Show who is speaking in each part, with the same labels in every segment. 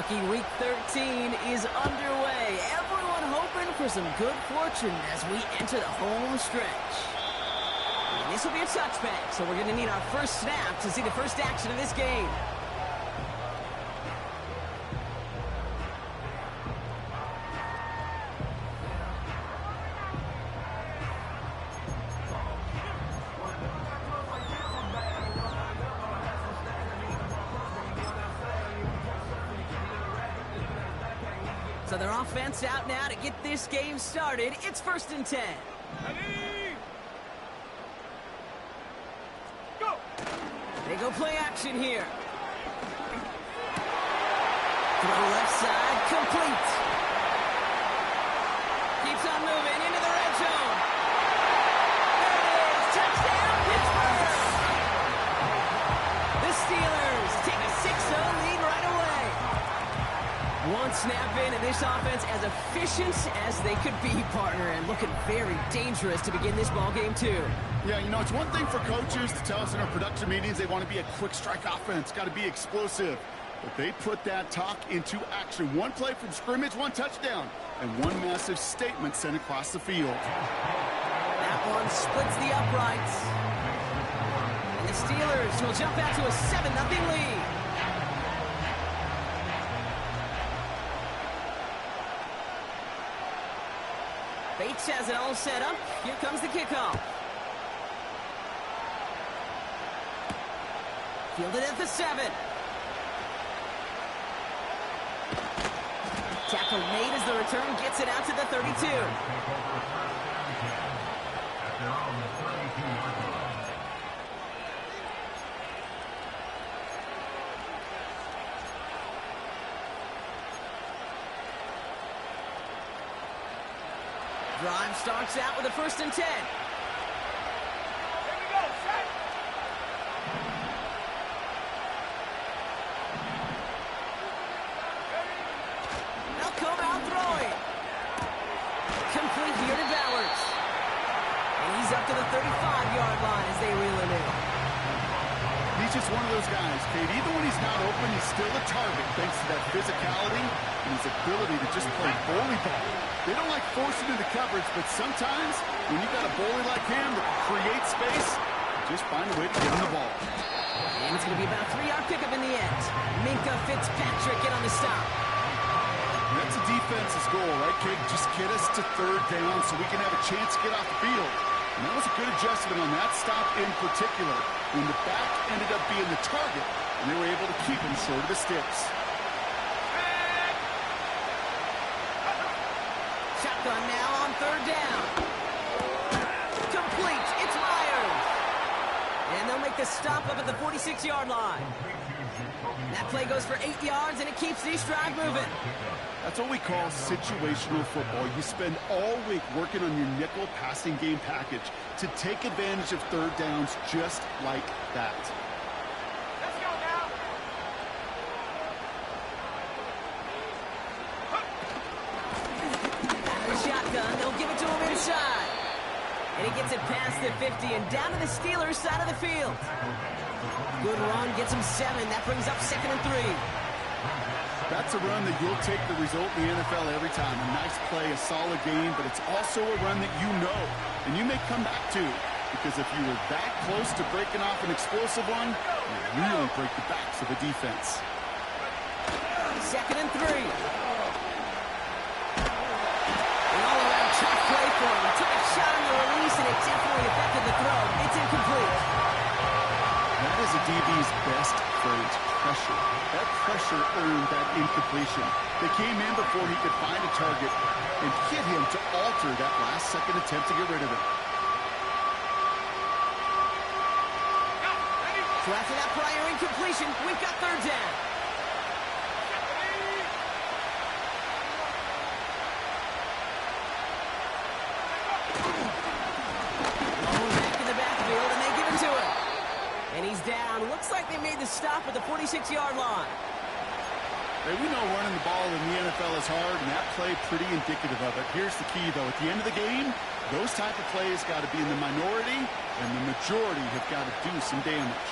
Speaker 1: Kentucky Week 13 is underway. Everyone hoping for some good fortune as we enter the home stretch. And this will be a touchback, so we're going to need our first snap to see the first action of this game. So their offense out now to get this game started. It's 1st and 10.
Speaker 2: Ready? Go!
Speaker 1: They go play action here. Throw left side, complete. Keeps on moving into the red zone. There it is, touchdown, Pittsburgh! The Steelers take a 6-0 lead right away. One snap in, and this offense as efficient as they could be, partner, and looking very dangerous to begin this ball game too.
Speaker 3: Yeah, you know, it's one thing for coaches to tell us in our production meetings they want to be a quick strike offense, got to be explosive. But they put that talk into action. One play from scrimmage, one touchdown, and one massive statement sent across the field.
Speaker 1: That one splits the uprights. And the Steelers will jump out to a 7-0 lead. Bates has it all set up. Here comes the kickoff. Fielded at the 7. Tackle made as the return gets it out to the 32. Drive starts out with a 1st and 10.
Speaker 2: Here we go, set!
Speaker 1: They'll come out throwing. Complete here to Bowers. And he's up to the 35-yard line as they reel him in.
Speaker 3: He's just one of those guys, Kate. Even when he's not open, he's still a target thanks to that physicality and his ability to just play bully ball. They don't like forcing into coverage, but sometimes when you got a bully like him that creates space, just find a way to get him the ball.
Speaker 1: And it's going to be about a 3-yard pickup in the end. Minkah Fitzpatrick get on the stop.
Speaker 3: That's a defense's goal, right, Kate? Just get us to 3rd down so we can have a chance to get off the field. And that was a good adjustment on that stop in particular, when the back ended up being the target, and they were able to keep him short of the sticks.
Speaker 1: Shotgun now on 3rd down. Complete. It's Myers. And they'll make the stop up at the 46-yard line. That play goes for 8 yards, and it keeps this drive moving.
Speaker 3: That's what we call situational football. You spend all week working on your nickel passing game package to take advantage of 3rd downs just like that.
Speaker 2: Let's go now!
Speaker 1: Shotgun, they'll give it to him inside. And he gets it past the 50 and down to the Steelers' side of the field. Good run, gets him 7. That brings up 2nd and 3.
Speaker 3: That's a run that you'll take the result in the NFL every time. A nice play, a solid game, but it's also a run that you know and you may come back to. Because if you were that close to breaking off an explosive one, you really break the backs of the defense.
Speaker 1: 2nd and 3. All-around tough play for him. Took a shot on the release, and it definitely affected the throw. It's incomplete.
Speaker 3: That is a DB's best phrase, pressure. That pressure earned that incompletion. They came in before he could find a target and hit him to alter that last-second attempt to get rid of it.
Speaker 1: So after that prior incompletion, we've got 3rd down. And he's down. Looks like they made the stop at the 46-yard line.
Speaker 3: Hey, we know running the ball in the NFL is hard, and that play pretty indicative of it. Here's the key, though. At the end of the game, those type of plays got to be in the minority, and the majority have got to do some damage.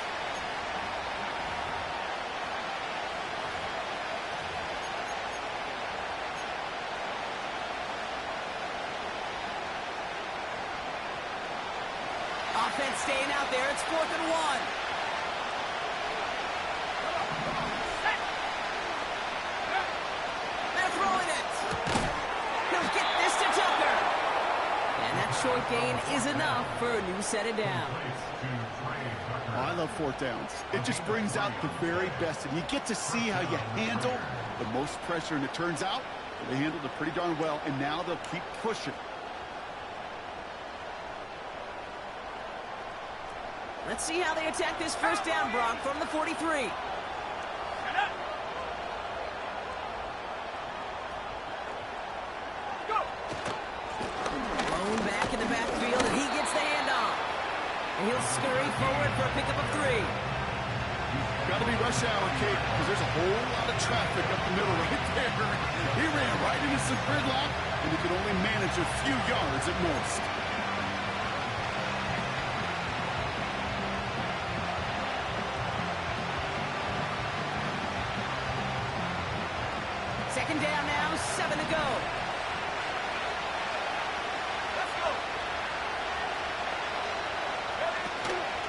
Speaker 1: offense staying out there. It's 4th and 1. They're throwing it. He'll get this to Tucker. And that short gain is enough for a new set of downs.
Speaker 3: Oh, I love 4th downs. It just brings out the very best, and you get to see how you handle the most pressure, and it turns out they handled it pretty darn well, and now they'll keep pushing.
Speaker 1: Let's see how they attack this first down, Brock, from the 43. Blown back in the backfield, and he gets the handoff. And he'll scurry forward for a pickup of 3.
Speaker 3: Got to be rush hour, Kate, because there's a whole lot of traffic up the middle right there. He ran right into some gridlock, and he could only manage a few yards at most.
Speaker 1: Second down now, 7 to go.
Speaker 2: Let's go.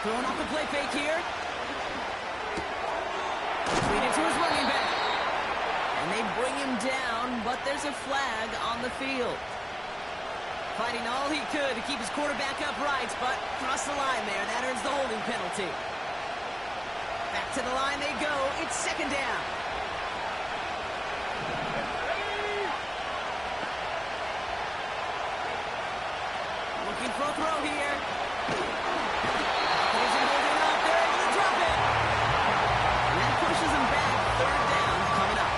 Speaker 1: Throwing off the play fake here. Lead it to his running back. And they bring him down, but there's a flag on the field. Fighting all he could to keep his quarterback upright, but crossed the line there. That earns the holding penalty. Back to the line they go. It's second down. Looking for a throw here. Isn't holding up. They're able to drop it. And that pushes him back. Third down coming up.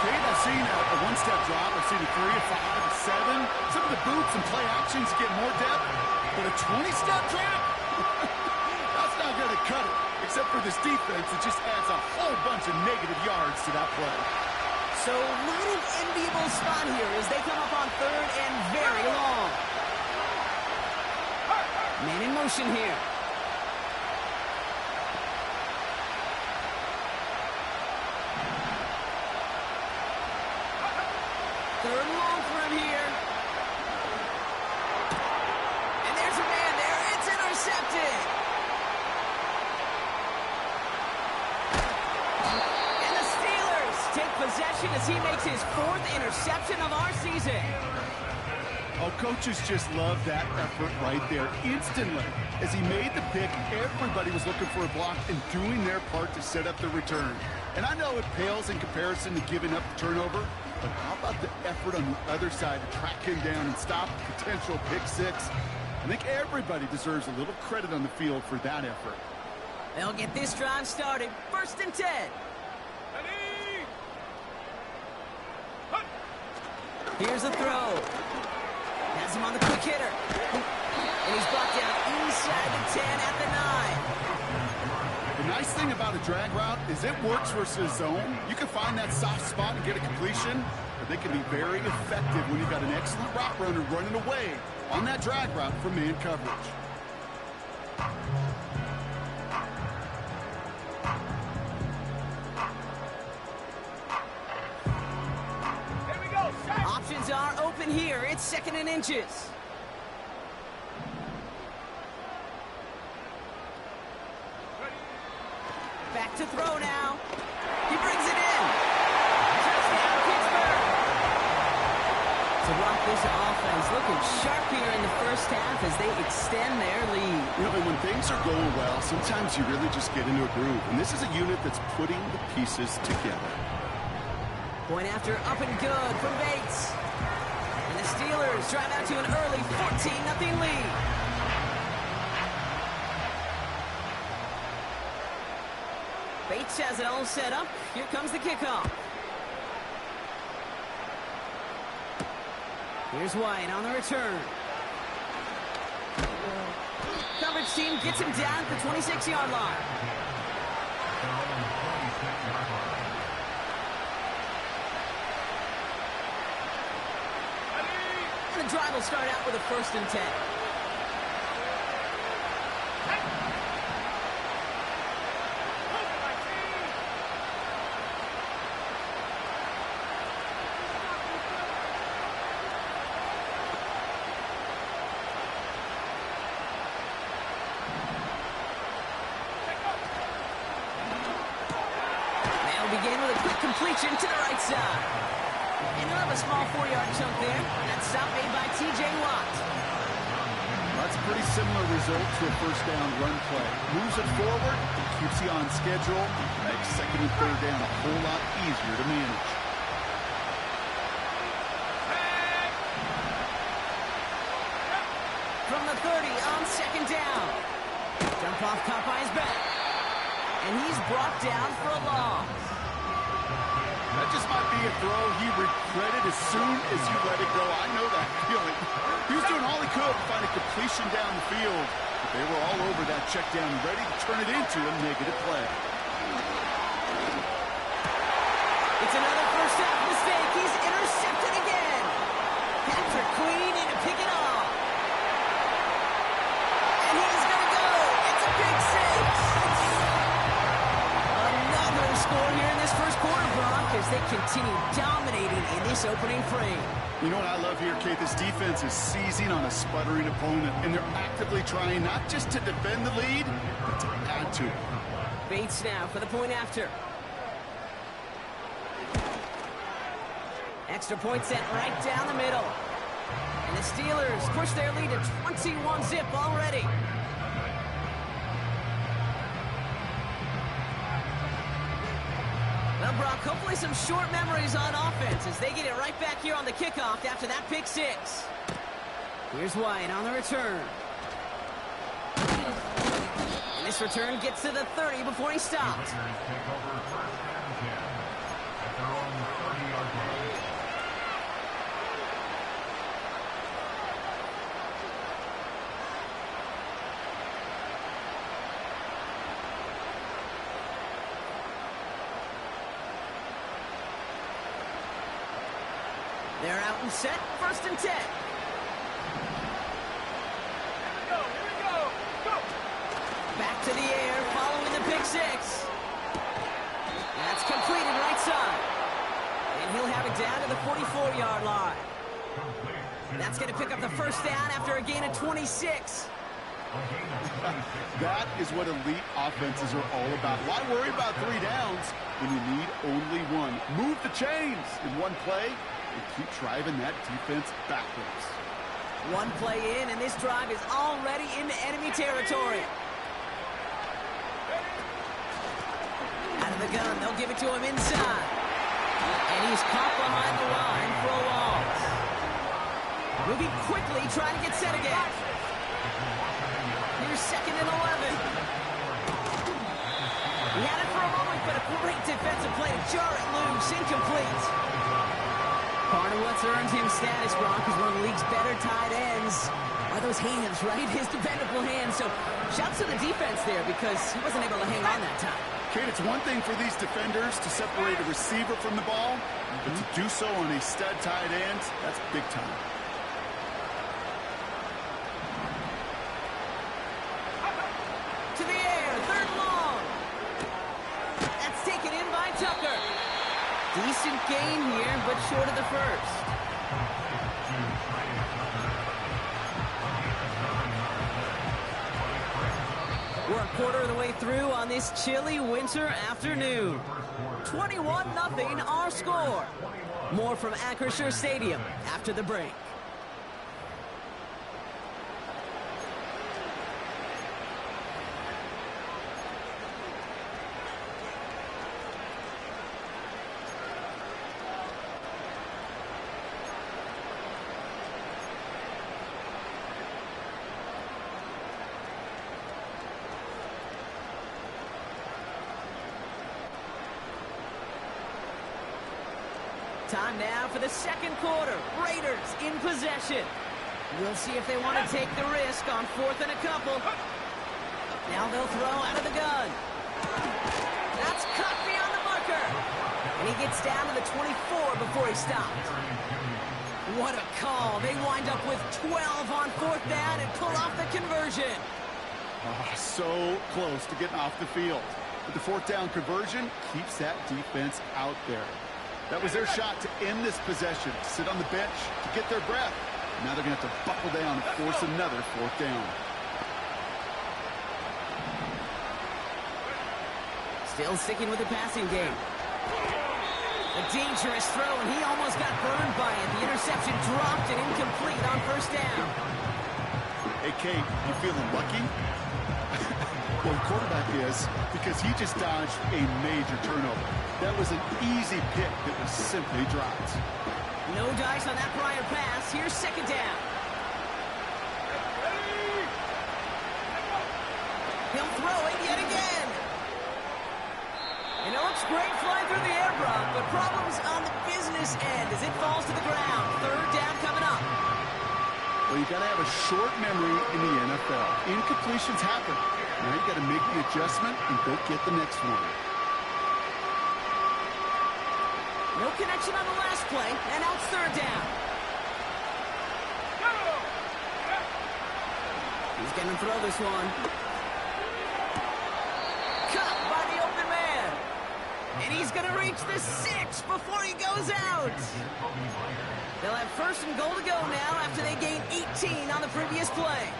Speaker 3: Kate, I've seen a one-step drop. I've seen a 3, a 5, a 7. Some of the boots and play actions get more depth. But a 20-step drop? That's not going to cut it. Except for this defense, it just adds a whole bunch of negative yards to that play.
Speaker 1: So not an enviable spot here as they come up on third and very long. Man in motion here. Third and long for him here. And there's a man there. It's intercepted. And the Steelers take possession as he makes his 4th interception of our season.
Speaker 3: Oh, coaches just love that effort right there. Instantly, as he made the pick, everybody was looking for a block and doing their part to set up the return. And I know it pales in comparison to giving up the turnover, but how about the effort on the other side to track him down and stop a potential pick 6? I think everybody deserves a little credit on the field for that effort.
Speaker 1: They'll get this drive started. 1st and 10.
Speaker 2: Ready.
Speaker 1: Here's a throw. Has him on the quick hitter. And he's brought down inside the 10 at the 9.
Speaker 3: The nice thing about a drag route is it works versus zone. You can find that soft spot and get a completion, but they can be very effective when you've got an excellent route runner running away on that drag route from man coverage.
Speaker 2: Here we go. Set.
Speaker 1: Options are open here. It's 2nd and inches. Back to throw now. He brings it in. Touchdown, Pittsburgh. So Brock, this offense looking sharp here in the first half as they extend their lead.
Speaker 3: You know, and when things are going well, sometimes you really just get into a groove. And this is a unit that's putting the pieces together.
Speaker 1: Point after up and good from Bates. And the Steelers drive out to an early 14-0 lead. Bates has it all set up. Here comes the kickoff. Here's White on the return. Coverage team gets him down at the 26-yard line. And the drive will start out with a 1st and 10. completion to the right side. And he'll have a small 4-yard chunk there. That stop made by T.J. Watt.
Speaker 3: That's a pretty similar result to a first down run play. Moves it forward, keeps you on schedule, makes second and third down a whole lot easier to manage.
Speaker 1: From the 30 on second down. Dump off caught by his back. And he's brought down for a loss.
Speaker 3: That just might be a throw he regretted as soon as you let it go. I know that feeling. He was doing all he could to find a completion down the field, but they were all over that check down, ready to turn it into a negative play.
Speaker 1: It's another first half mistake. He's intercepted again. Patrick Queen in to pick it off. And he's going to go. It's a big 6. Another score here in this first quarter, Brock, as they continue dominating in this opening frame.
Speaker 3: You know what I love here, Kate? This defense is seizing on a sputtering opponent, and they're actively trying not just to defend the lead, but to add to it.
Speaker 1: Bates now for the point after. Extra point set right down the middle. And the Steelers push their lead to 21-zip already. Well, Brock, hopefully some short memories on offense as they get it right back here on the kickoff after that pick 6. Here's White on the return. And this return gets to the 30 before he stops. They're out and set, 1st and 10.
Speaker 2: Here we go. Go.
Speaker 1: Back to the air, following the pick 6. That's completed right side. And he'll have it down to the 44-yard line. That's going to pick up the first down after a gain of 26.
Speaker 3: That is what elite offenses are all about. Why worry about 3 downs when you need only 1? Move the chains in one play and keep driving that defense backwards.
Speaker 1: One play in, and this drive is already into enemy territory. Out of the gun, they'll give it to him inside. And he's caught behind the line for a loss. Moving quickly, trying to get set again. Here's 2nd and 11. He had it for a moment, but a great defensive play to jar it loose, incomplete. Part of what's earned him status, Brock, is one of the league's better tight ends. Are those hands, right? His dependable hands. So shouts to the defense there because he wasn't able to hang on that time.
Speaker 3: Kate, it's one thing for these defenders to separate a receiver from the ball, but to do so on a stud tight end, that's big time.
Speaker 1: To the air, 3rd long. That's taken in by Tucker. Decent gain here, but short of the first. We're a quarter of the way through on this chilly winter afternoon. 21-0 our score. More from Acrisure Stadium after the break. Time now for the second quarter. Raiders in possession. We'll see if they want to take the risk on 4th and a couple. Now they'll throw out of the gun. That's cut beyond the marker. And he gets down to the 24 before he stops. What a call. They wind up with 12 on 4th down and pull off the conversion.
Speaker 3: So close to getting off the field. But the 4th down conversion keeps that defense out there. That was their shot to end this possession, sit on the bench to get their breath. Now they're going to have to buckle down and force another 4th down.
Speaker 1: Still sticking with the passing game. A dangerous throw, and he almost got burned by it. The interception dropped and incomplete on first down.
Speaker 3: Hey, Kate, you feeling lucky? Well, the quarterback is, because he just dodged a major turnover. That was an easy pick that was simply dropped.
Speaker 1: No dice on that prior pass. Here's second down. He'll throw it yet again. And it looks great flying through the air, Brock, but problems on the business end as it falls to the ground. Third down coming up.
Speaker 3: Well, you got to have a short memory in the NFL. Incompletions happen. Now you got to make the adjustment and go get the next one.
Speaker 1: No connection on the last play, and now it's third down. He's going to throw this one. Cut by the open man. And he's going to reach the 6 before he goes out. They'll have first and goal to go now after they gain 18 on the previous play.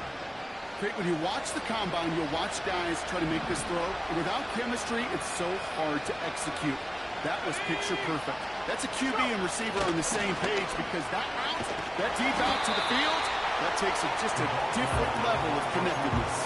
Speaker 3: Kate, when you watch the combine, you'll watch guys try to make this throw. And without chemistry, it's so hard to execute. That was picture perfect. That's a QB and receiver on the same page because that route, that deep out to the field, that takes just a different level of connectedness.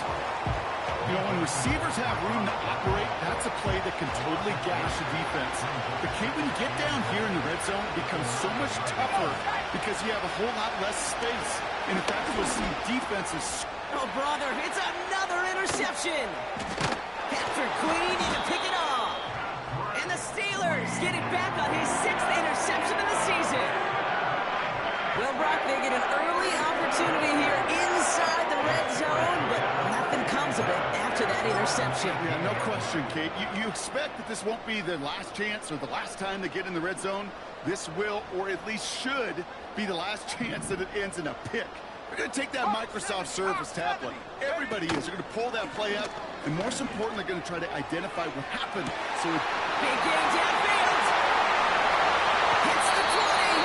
Speaker 3: You know, when receivers have room to operate, that's a play that can totally gash a defense. But Kate, when you get down here in the red zone, it becomes so much tougher because you have a whole lot less space. And in fact, you'll see defenses.
Speaker 1: Oh, brother, it's another interception. Patrick Queen to pick it off. And the Steelers get it back on his 6th interception of the season. Well, Brock, they get an early opportunity here inside the red zone, but nothing comes of it after that interception.
Speaker 3: Yeah, no question, Kate. You expect that this won't be the last chance or the last time they get in the red zone. This will, or at least should, be the last chance that it ends in a pick. They're going to take that Microsoft Surface tablet. Everybody is. They're going to pull that play up, and most important, they're going to try to identify what happened. So
Speaker 1: big game downfield. Hits the 20.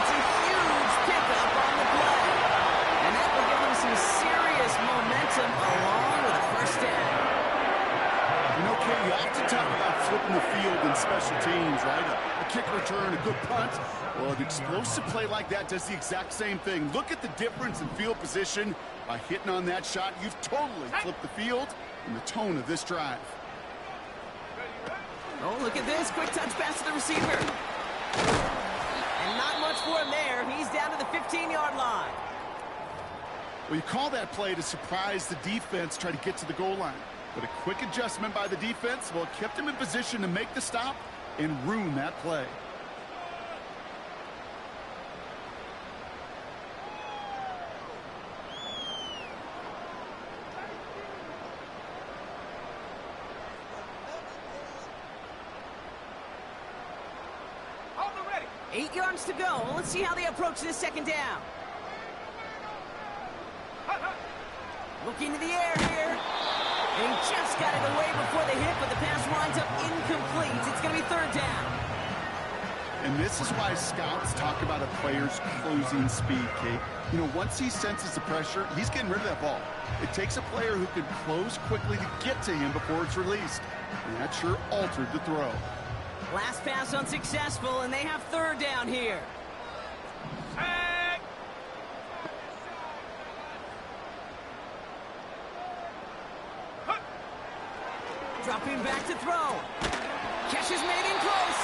Speaker 1: It's a huge pickup on the play. And that will give them some serious momentum along with a first down.
Speaker 3: You know, Kate, you often talk about flipping the field in special teams, right? A kick return, a good punt. Well, an explosive play like that does the exact same thing. Look at the difference in field position. By hitting on that shot, you've totally flipped the field and the tone of this drive.
Speaker 1: Oh, look at this. Quick touch pass to the receiver. And not much for him there. He's down to the 15-yard line.
Speaker 3: Well, you call that play to surprise the defense, try to get to the goal line. But a quick adjustment by the defense, well, it kept him in position to make the stop and ruin that play.
Speaker 2: Hold it ready.
Speaker 1: 8 yards to go. Well, let's see how they approach this second down. Looking to the air here. And he just got it away before the hit, but the pass winds up incomplete. It's going to be third down.
Speaker 3: And this is why scouts talk about a player's closing speed, Kate. You know, once he senses the pressure, he's getting rid of that ball. It takes a player who can close quickly to get to him before it's released. And that sure altered the throw.
Speaker 1: Last pass unsuccessful, and they have third down here.
Speaker 2: Tag.
Speaker 1: Dropping back to throw. Catch is made in close.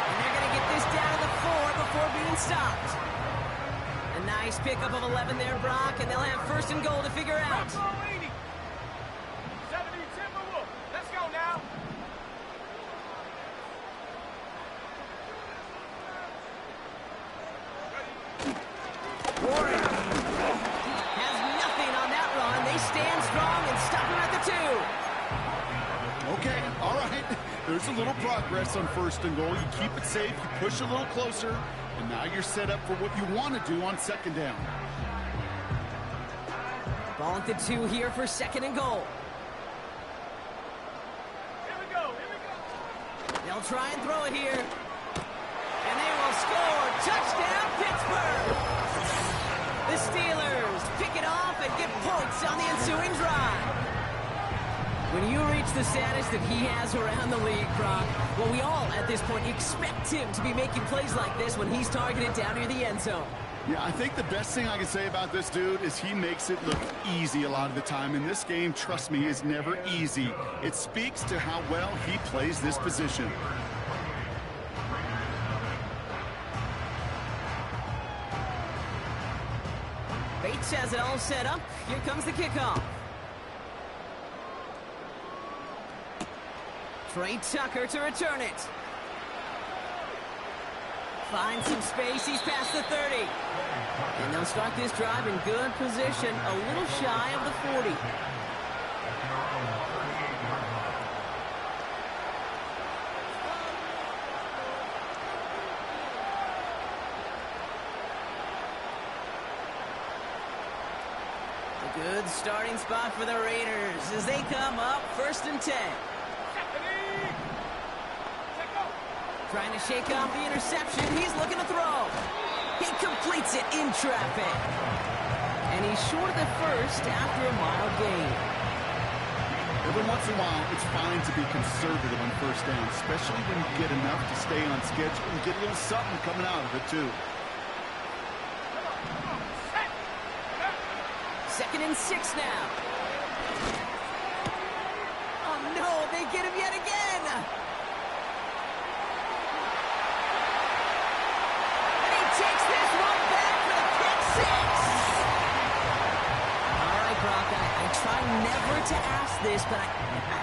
Speaker 1: And they're going to get this down to the 4 before being stopped. A nice pickup of 11 there, Brock, and they'll have first and goal to figure out.
Speaker 2: 70 Timberwolves. Let's go now.
Speaker 1: Warren has nothing on that run. They stand strong and stop him at the 2.
Speaker 3: Okay, all right. There's a little progress on first and goal. You keep it safe, you push a little closer, and now you're set up for what you want to do on second down.
Speaker 1: Ball at the 2 here for second and goal.
Speaker 2: Here we go. Here we go.
Speaker 1: They'll try and throw it here. And they will score. Touchdown, Pittsburgh! The Steelers pick it off and get points on the ensuing drive. When you reach the status that he has around the league, Brock, well, we all, at this point, expect him to be making plays like this when he's targeted down near the end zone.
Speaker 3: Yeah, I think the best thing I can say about this dude is he makes it look easy a lot of the time. And this game, trust me, is never easy. It speaks to how well he plays this position.
Speaker 1: Bates has it all set up. Here comes the kickoff. Trey Tucker to return it. Finds some space. He's past the 30. And they'll start this drive in good position, a little shy of the 40. A good starting spot for the Raiders as they come up 1st and 10. Trying to shake off the interception. He's looking to throw. He completes it in traffic. And he's short of the first after a mild gain.
Speaker 3: Every once in a while, it's fine to be conservative on 1st down, especially when you get enough to stay on schedule and get a little something coming out of it, too.
Speaker 1: 2nd and 6 now. Oh, no, they get him yet again. Takes this one back for the pick 6. All right, Brock, I try never to ask this, but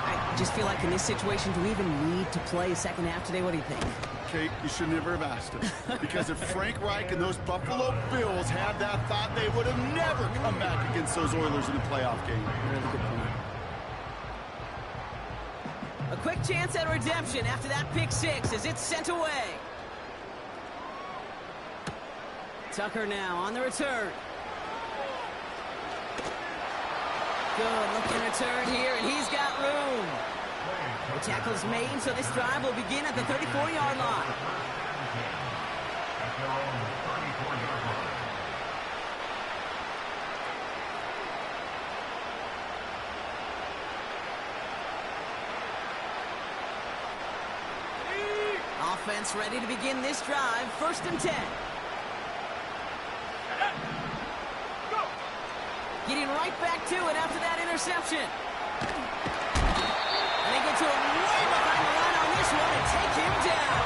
Speaker 1: I just feel like in this situation, do we even need to play a second half today? What do you think?
Speaker 3: Kate, you should never have asked it. Because if Frank Reich and those Buffalo Bills had that thought, they would have never come back against those Oilers in the playoff game. Really good point.
Speaker 1: A quick chance at redemption after that pick 6 as it's sent away. Tucker now on the return. Good looking return here, and he's got room. The tackle's made, so this drive will begin at the 34-yard line. Offense ready to begin this drive, 1st and 10. Getting right back to it after that interception. And they get to him way behind the line on this one and take him down.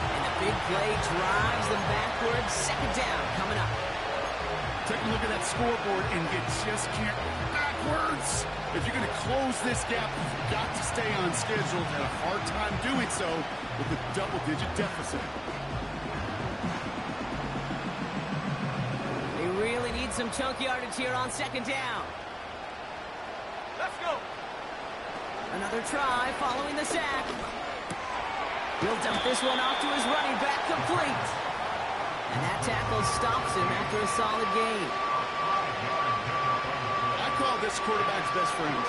Speaker 1: And the big play drives them backwards. 2nd down coming up.
Speaker 3: Take a look at that scoreboard and you just can't backwards. If you're going to close this gap, you've got to stay on schedule. Had a hard time doing so with a double-digit deficit.
Speaker 1: Some chunk yardage here on 2nd down.
Speaker 2: Let's go.
Speaker 1: Another try following the sack. He'll dump this one off to his running back, complete. And that tackle stops him after a solid gain.
Speaker 3: I call this quarterback's best friend.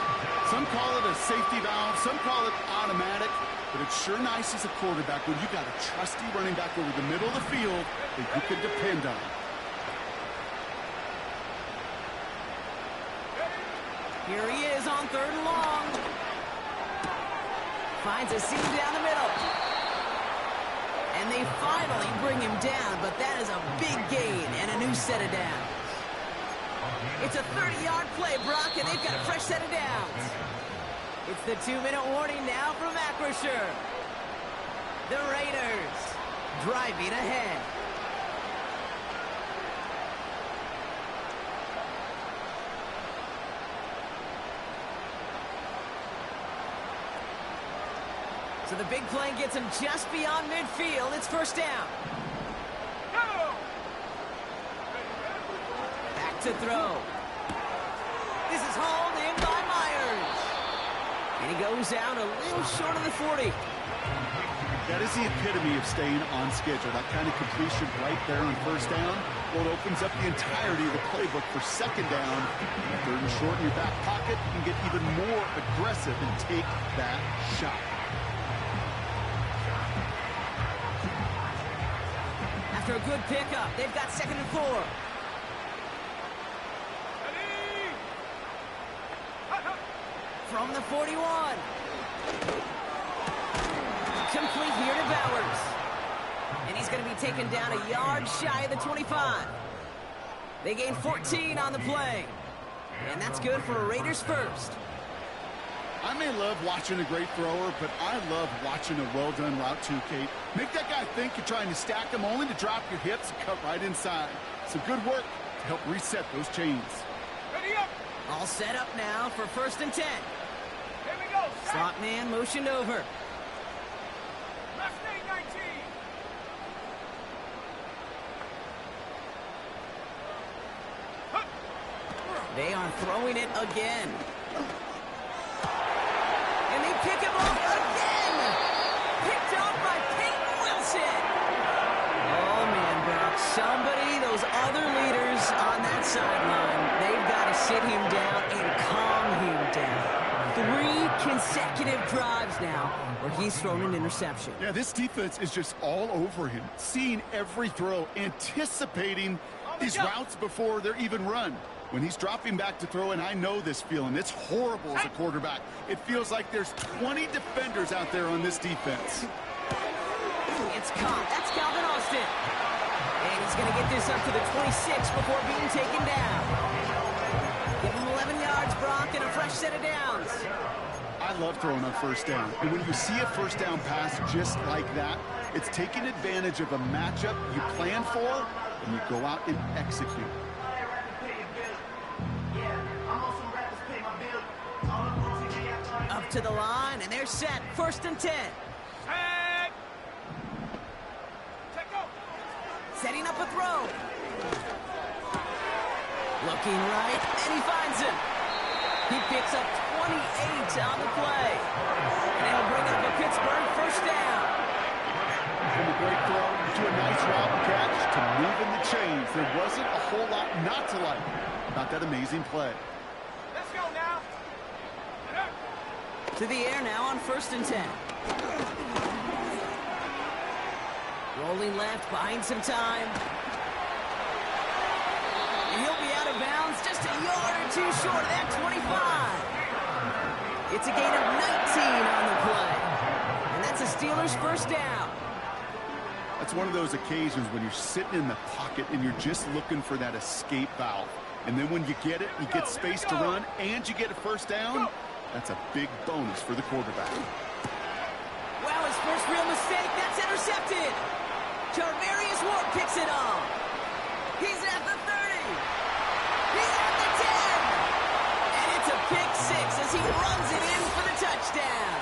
Speaker 3: Some call it a safety valve, some call it automatic, but it's sure nice as a quarterback when you got a trusty running back over the middle of the field that you can depend on.
Speaker 1: Here he is on 3rd and long. Finds a seam down the middle. And they finally bring him down, but that is a big gain and a new set of downs. It's a 30-yard play, Brock, and they've got a fresh set of downs. It's the 2-minute warning now from Acrisure. The Raiders driving ahead. So the big play gets him just beyond midfield. It's 1st down.
Speaker 2: Go!
Speaker 1: Back to throw. This is hauled in by Myers. And he goes out a little short of the 40.
Speaker 3: That is the epitome of staying on schedule. That kind of completion right there on 1st down. Well, it opens up the entirety of the playbook for 2nd down. 3rd and short in your back pocket. You can get even more aggressive and take that shot.
Speaker 1: After a good pickup, they've got 2nd and 4. from the 41. Complete here to Bowers. And he's going to be taken down a yard shy of the 25. They gain 14 on the play. And that's good for a Raiders first.
Speaker 3: I may love watching a great thrower, but I love watching a well-done route too, Kate. Make that guy think you're trying to stack him only to drop your hips and cut right inside. Some good work to help reset those chains.
Speaker 2: Ready up.
Speaker 1: All set up now for 1st and 10.
Speaker 2: Here we go. Set.
Speaker 1: Slot man motioned over.
Speaker 2: Left knee 19.
Speaker 1: They are throwing it again. And they pick him off again. Picked off by Peyton Wilson. Oh, man, Brock. Somebody, those other leaders on that sideline, they've got to sit him down and calm him down. 3 consecutive drives now where he's thrown an interception.
Speaker 3: Yeah, this defense is just all over him, seeing every throw, anticipating these routes before they're even run. When he's dropping back to throw, and I know this feeling, it's horrible as a quarterback. It feels like there's 20 defenders out there on this defense.
Speaker 1: It's caught. That's Calvin Austin. And he's going to get this up to the 26 before being taken down. Give him 11 yards, Brock, and a fresh set of downs.
Speaker 3: I love throwing on 1st down. And when you see a 1st down pass just like that, it's taking advantage of a matchup you plan for, and you go out and execute.
Speaker 1: Up to the line, and they're set. 1st and 10.
Speaker 2: Set. Check go.
Speaker 1: Setting up a throw. Looking right, and he finds him. He picks up 28 on the play. And he'll bring up a Pittsburgh 1st down.
Speaker 3: From a great throw to a nice route and catch to moving the chains. There wasn't a whole lot not to like about that amazing play.
Speaker 2: Let's go now.
Speaker 1: To the air now on 1st and 10. Rolling left, buying some time. And he'll be out of bounds just a yard or 2 short of that 25. It's a gain of 19 on the play. And that's a Steelers 1st down.
Speaker 3: That's one of those occasions when you're sitting in the pocket and you're just looking for that escape valve. And then when you get it, you get space to run, and you get a 1st down. That's a big bonus for the quarterback.
Speaker 1: Wow, his first real mistake. That's intercepted. Charvarius Ward picks it off. He's at the 30. He's at the 10. And it's a pick 6 as he runs it in for the touchdown.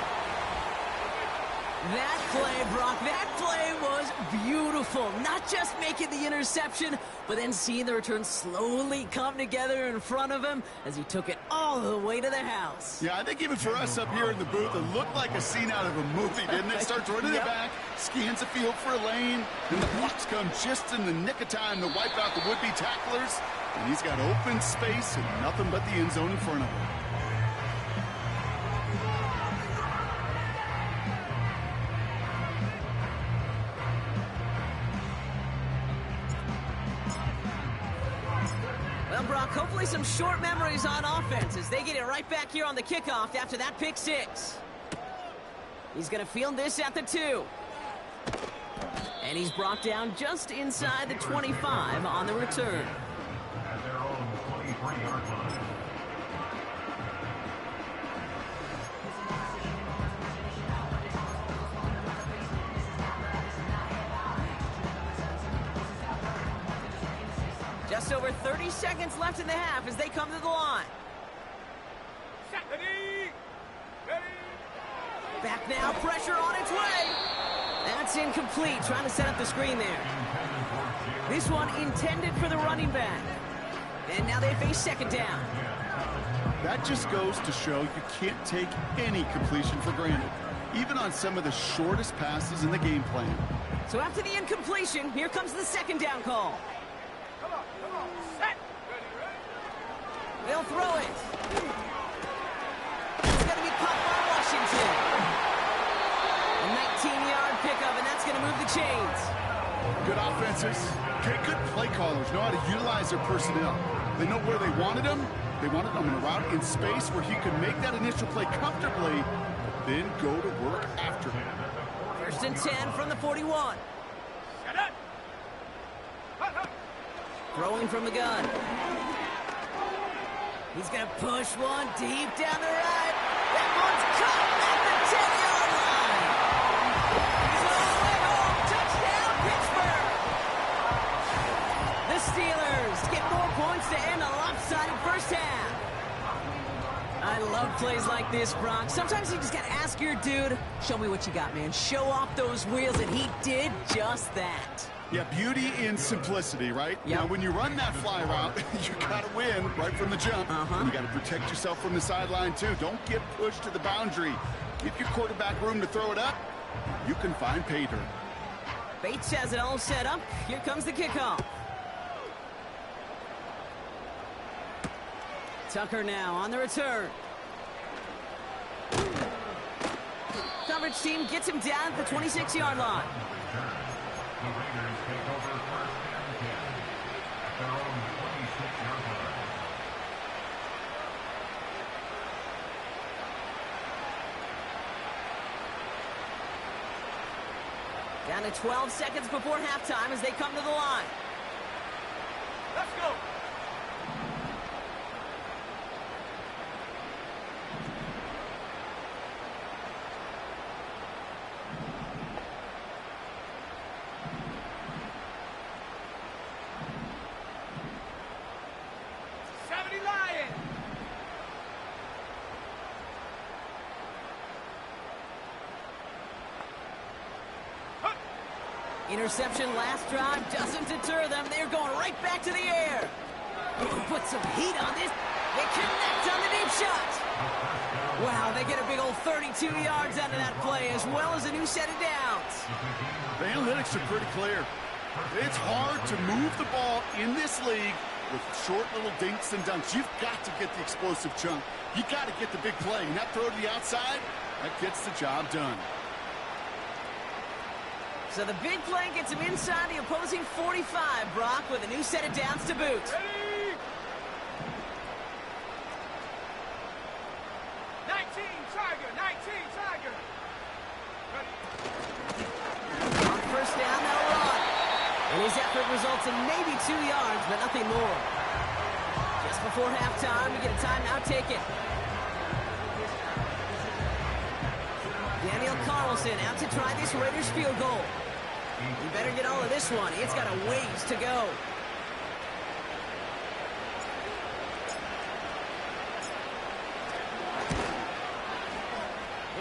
Speaker 1: That play, Brock, that play was beautiful. Not just making the interception, but then seeing the return slowly come together in front of him as he took it all the way to the house.
Speaker 3: Yeah, I think even for us up here in the booth, it looked like a scene out of a movie, didn't it? Starts running it back, scans the field for a lane, and the blocks come just in the nick of time to wipe out the would-be tacklers. And he's got open space and nothing but the end zone in front of him.
Speaker 1: Well, Brock, hopefully some short memories on offense as they get it right back here on the kickoff after that pick 6. He's going to field this at the 2. And he's brought down just inside the 25 on the return. Just over 30 seconds left in the half as they come to the line.
Speaker 2: Ready. Ready.
Speaker 1: Back now, pressure on its way. That's incomplete, trying to set up the screen there. This one intended for the running back. And now they face 2nd down.
Speaker 3: That just goes to show you can't take any completion for granted, even on some of the shortest passes in the game plan.
Speaker 1: So after the incompletion, here comes the 2nd down call.
Speaker 2: Come on. Set. Ready.
Speaker 1: They'll throw it. It's going to be caught by Washington. A 19-yard pickup, and that's going to move the chains.
Speaker 3: Good offenses. Okay, good play callers know how to utilize their personnel. They know where they wanted them, They wanted him in a route in space where he could make that initial play comfortably, then go to work after him.
Speaker 1: First and 10 from the 41.
Speaker 2: Set up.
Speaker 1: Throwing from the gun. He's going to push one deep down the right. That one's caught at the 10-yard line. He's all the way home. Touchdown, Pittsburgh. The Steelers get more points to end a lopsided first half. I love plays like this, Brock. Sometimes you just got to ask your dude, show me what you got, man. Show off those wheels, and he did just that.
Speaker 3: Yeah, beauty in simplicity, right?
Speaker 1: Yep.
Speaker 3: Now, when you run that fly route, you got to win right from the jump. And you got to protect yourself from the sideline, too. Don't get pushed to the boundary. Give your quarterback room to throw it up. You can find pay dirt.
Speaker 1: Bates has it all set up. Here comes the kickoff. Tucker now on the return. Coverage team gets him down at the 26-yard line.
Speaker 4: The Raiders take over first and 10 at their own 26-yard line.
Speaker 1: Down to 12 seconds before halftime as they come to the line.
Speaker 2: Let's go.
Speaker 1: Interception last drive doesn't deter them. They're going right back to the air. Put some heat on this. They connect on the deep shot. Wow, they get a big old 32 yards out of that play, as well as a new set of downs.
Speaker 3: The analytics are pretty clear. It's hard to move the ball in this league with short little dinks and dunks. You've got to get the explosive chunk. You got to get the big play. And that throw to the outside, that gets the job done.
Speaker 1: So the big play gets him inside the opposing 45, Brock, with a new set of downs to boot.
Speaker 2: Ready? 19 Tiger, 19 Tiger. Ready?
Speaker 1: On first down, they'll run. And his effort results in maybe 2 yards, but nothing more. Just before halftime, we get a timeout taken. Daniel Carlson out to try this Raiders field goal. You better get all of this one. It's got a ways to go.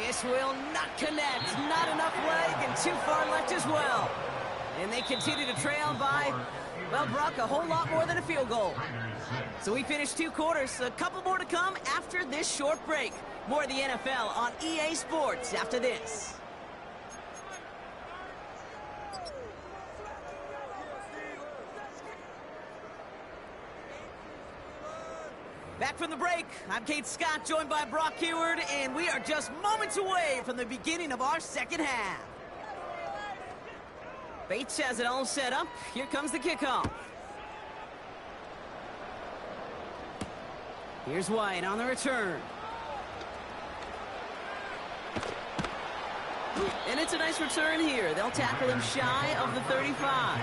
Speaker 1: This will not connect. Not enough leg and too far left as well. And they continue to trail by, well, Brock, a whole lot more than a field goal. So we finished 2 quarters. A couple more to come after this short break. More of the NFL on EA Sports after this. Back from the break, I'm Kate Scott, joined by Brock Huard, and we are just moments away from the beginning of our second half. Bates has it all set up. Here comes the kickoff. Here's White on the return. And it's a nice return here. They'll tackle him shy of the 35.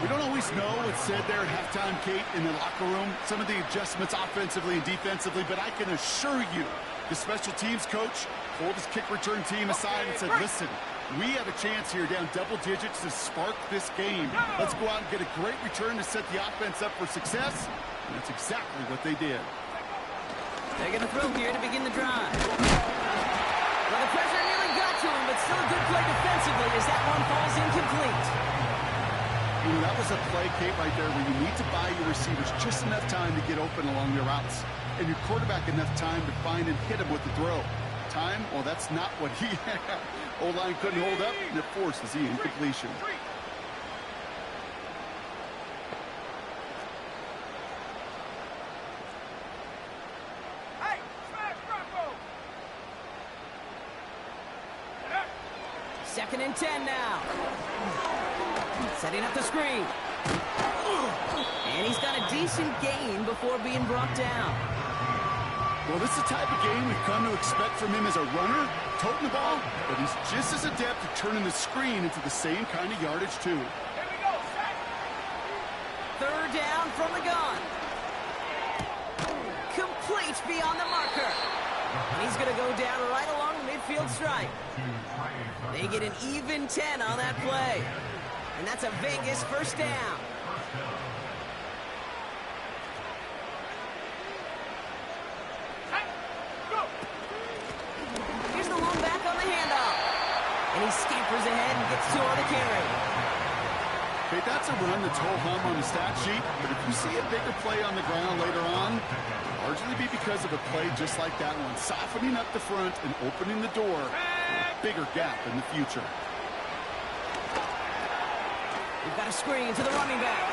Speaker 3: We don't always know what's said there at halftime, Kate, in the locker room. Some of the adjustments offensively and defensively, but I can assure you the special teams coach pulled his kick return team aside and said, listen, we have a chance here down double digits to spark this game. Let's go out and get a great return to set the offense up for success. And that's exactly what they did.
Speaker 1: They're going to throw here to begin the drive. Well, the pressure nearly got to him, but still a good play defensively as that one falls incomplete.
Speaker 3: You know, that was a play, Kate, right there where you need to buy your receivers just enough time to get open along their routes. And your quarterback enough time to find and hit him with the throw. Time? Well, that's not what he had. O-line couldn't hold up, and it forces the incompletion.
Speaker 2: Hey, smash Bronco.
Speaker 1: Second and 10 now. Setting up the screen. And he's got a decent gain before being brought down.
Speaker 3: Well, this is the type of game we've come to expect from him as a runner, toting the ball, but he's just as adept at turning the screen into the same kind of yardage, too.
Speaker 2: Here we go, set.
Speaker 1: Third down from the gun. Complete beyond the marker. And he's going to go down right along the midfield stripe. They get an even 10 on that play. And that's a Vegas first down. Here's the lone back on the handoff. And he scampers ahead and gets 2 on the carry.
Speaker 3: Okay, that's a run that's ho-hum on the stat sheet, but if you see a bigger play on the ground later on, it'll largely be because of a play just like that one, softening up the front and opening the door for a bigger gap in the future.
Speaker 1: We've got a screen to the running back.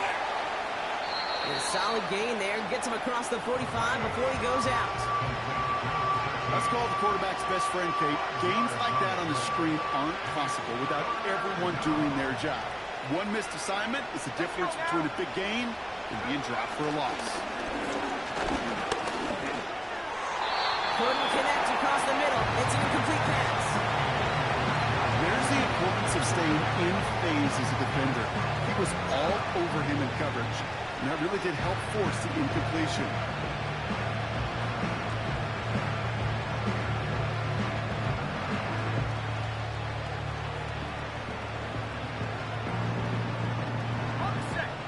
Speaker 1: And a solid gain there. Gets him across the 45 before he goes out.
Speaker 3: Let's call the quarterback's best friend, Kate. Gains like that on the screen aren't possible without everyone doing their job. One missed assignment is the difference between a big gain and being dropped for a loss.
Speaker 1: Couldn't connect across the middle. It's an incomplete pass.
Speaker 3: There's the importance of staying in phase as a defender. He was all over him in coverage, and that really did help force the incompletion.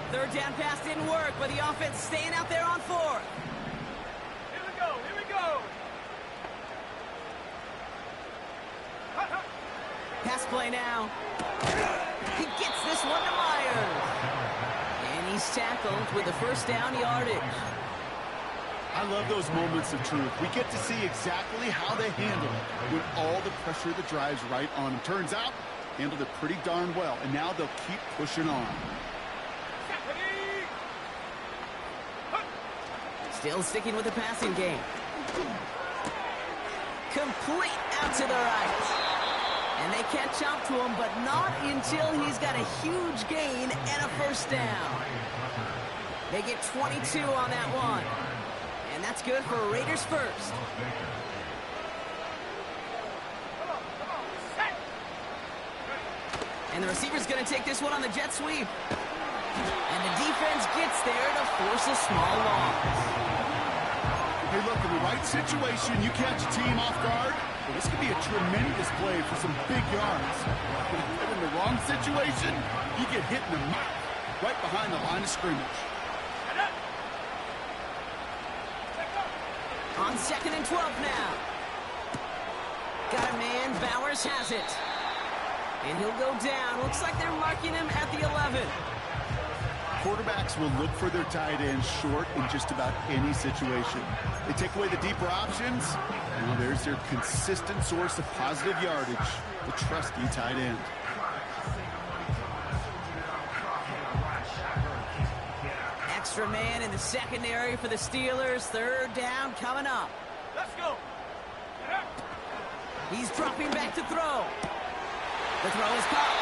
Speaker 1: Third down pass didn't work, but the offense staying out there on 4th.
Speaker 2: Here we go, here we go.
Speaker 1: Pass play now. He gets this one to Myers. And he's tackled with the first down yardage.
Speaker 3: I love those moments of truth. We get to see exactly how they handle it when all the pressure that drives right on them. Turns out, handled it pretty darn well, and now they'll keep pushing on.
Speaker 1: Still sticking with the passing game. Complete out to the right. And they catch up to him, but not until he's got a huge gain and a first down. They get 22 on that one. And that's good for Raiders first. And the receiver's going to take this one on the jet sweep. And the defense gets there to force a small loss.
Speaker 3: Hey, look, in the right situation, you catch a team off guard, well, this could be a tremendous play for some big yards. But in the wrong situation, you get hit in the mouth right behind the line of scrimmage.
Speaker 1: On 2nd and 12 now. Got a man, Bowers has it. And he'll go down. Looks like they're marking him at the 11.
Speaker 3: Quarterbacks will look for their tight ends short in just about any situation. They take away the deeper options, and well, there's their consistent source of positive yardage, the trusty tight end.
Speaker 1: Extra man in the secondary for the Steelers. Third down coming up.
Speaker 2: Let's go.
Speaker 1: He's dropping back to throw. The throw is caught.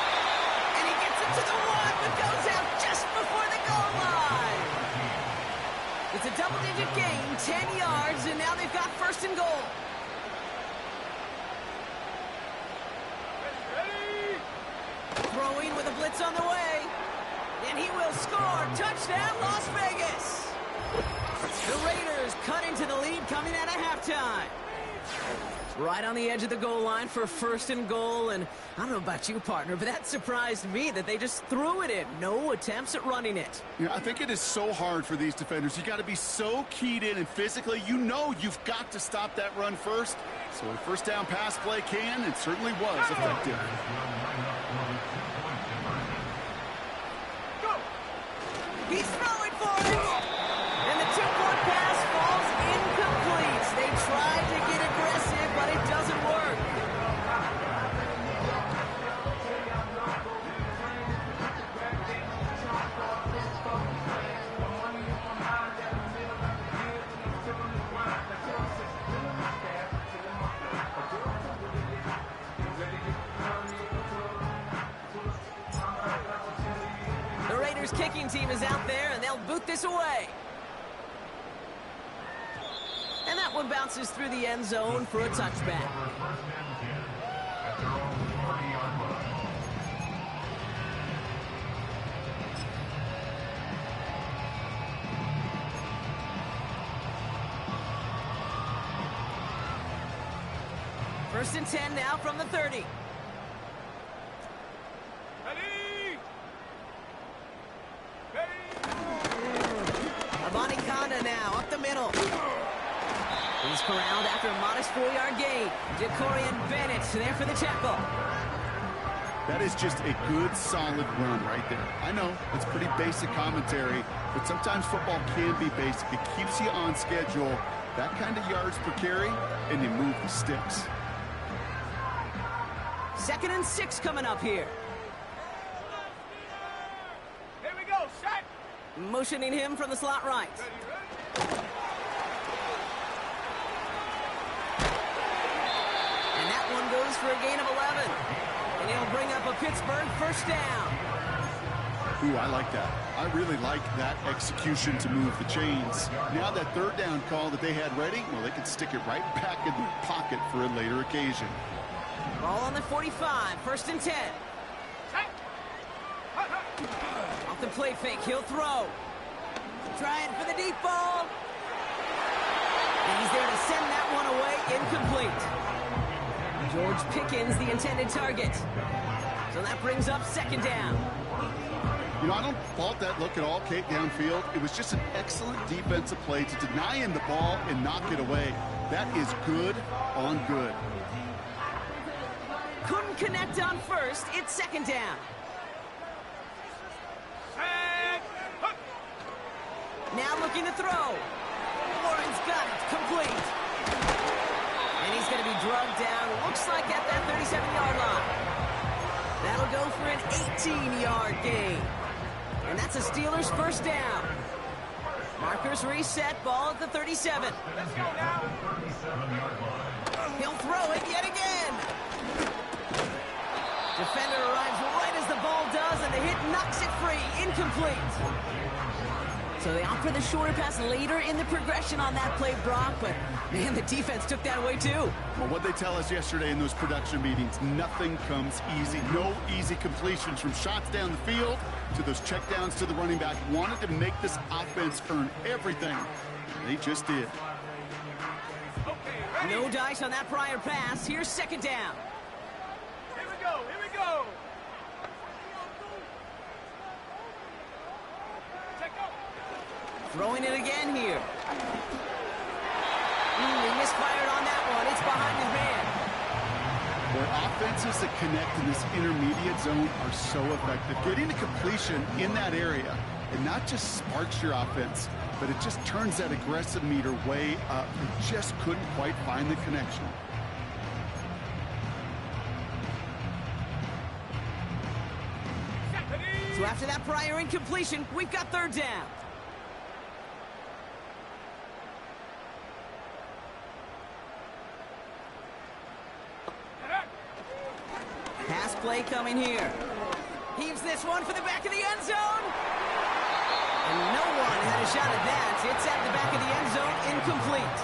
Speaker 1: And he gets it to the 1, but goes out just before the goal line. It's a double-digit gain, 10 yards, and now they've got 1st and goal.
Speaker 2: Ready?
Speaker 1: Throwing with a blitz on the way. And he will score. Touchdown, Las Vegas. The Raiders cut into the lead coming out of halftime. Right on the edge of the goal line for 1st and goal. And I don't know about you, partner, but that surprised me that they just threw it in. No attempts at running it.
Speaker 3: Yeah, I think it is so hard for these defenders. You got to be so keyed in, and physically, you know you've got to stop that run first. So a first down pass play can, and certainly was effective.
Speaker 2: Go.
Speaker 1: He's throwing for it. And the 2-point pass falls incomplete. They tried to get aggressive, but it doesn't work. The Raiders kicking team is out there, and they'll boot this away. And that one bounces through the end zone for a touchback.
Speaker 4: First and 10 at their own 40-yard line.
Speaker 1: First and 10 now from the 30.
Speaker 2: Ready! Ready!
Speaker 1: Avani Kanda now up the middle. He's corralled after a modest 4-yard gain. Jacorian Bennett there for the tackle.
Speaker 3: That is just a good, solid run right there. I know, it's pretty basic commentary, but sometimes football can be basic. It keeps you on schedule. That kind of yards per carry, and you move the sticks.
Speaker 1: 2nd and 6 coming up here.
Speaker 2: Here we go, set!
Speaker 1: Motioning him from the slot right.
Speaker 2: Ready, ready?
Speaker 1: And that one goes for a gain of 11. And he'll bring up a Pittsburgh first down.
Speaker 3: Ooh, I like that. I really like that execution to move the chains. Now that 3rd down call that they had ready, well, they can stick it right back in their pocket for a later occasion.
Speaker 1: Ball on the 45, 1st and 10.
Speaker 2: Set! Hut, hut.
Speaker 1: Off the play fake, he'll throw. Trying for the deep ball. And he's there to send that one away, incomplete. George Pickens, the intended target. So that brings up 2nd down.
Speaker 3: You know, I don't fault that look at all, Kate, downfield. It was just an excellent defensive play to deny him the ball and knock it away. That is good on good.
Speaker 1: Couldn't connect on 1st, it's 2nd down.
Speaker 2: Set! Hut.
Speaker 1: Now looking to throw. Warren's got it, complete. And he's going to be drugged down, looks like at that 37-yard line. That'll go for an 18-yard gain. And that's a Steelers first down. Markers reset, ball at the 37.
Speaker 2: Let's go now!
Speaker 4: 37-yard line.
Speaker 1: He'll throw it yet again. Defender arrives right as the ball does, and the hit knocks it free. Incomplete. So they opt for the shorter pass later in the progression on that play, Brock, but man, the defense took that away too.
Speaker 3: Well, what they tell us yesterday in those production meetings, nothing comes easy. No easy completions from shots down the field to those checkdowns to the running back. Wanted to make this offense earn everything. They just did.
Speaker 2: Okay, ready?
Speaker 1: No dice on that prior pass. Here's 2nd down.
Speaker 2: Here we go, here we go! Check go!
Speaker 1: Throwing it again here. He misfired on that one. It's behind his man.
Speaker 3: Where offenses that connect in this intermediate zone are so effective. Getting the completion in that area, it not just sparks your offense, but it just turns that aggressive meter way up. They just couldn't quite find the connection.
Speaker 2: Set, ready?
Speaker 1: So after that prior incompletion, we've got 3rd down. Pass play coming here. Heaves this one for the back of the end zone. And no one had a shot at that. It's at the back of the end zone, incomplete.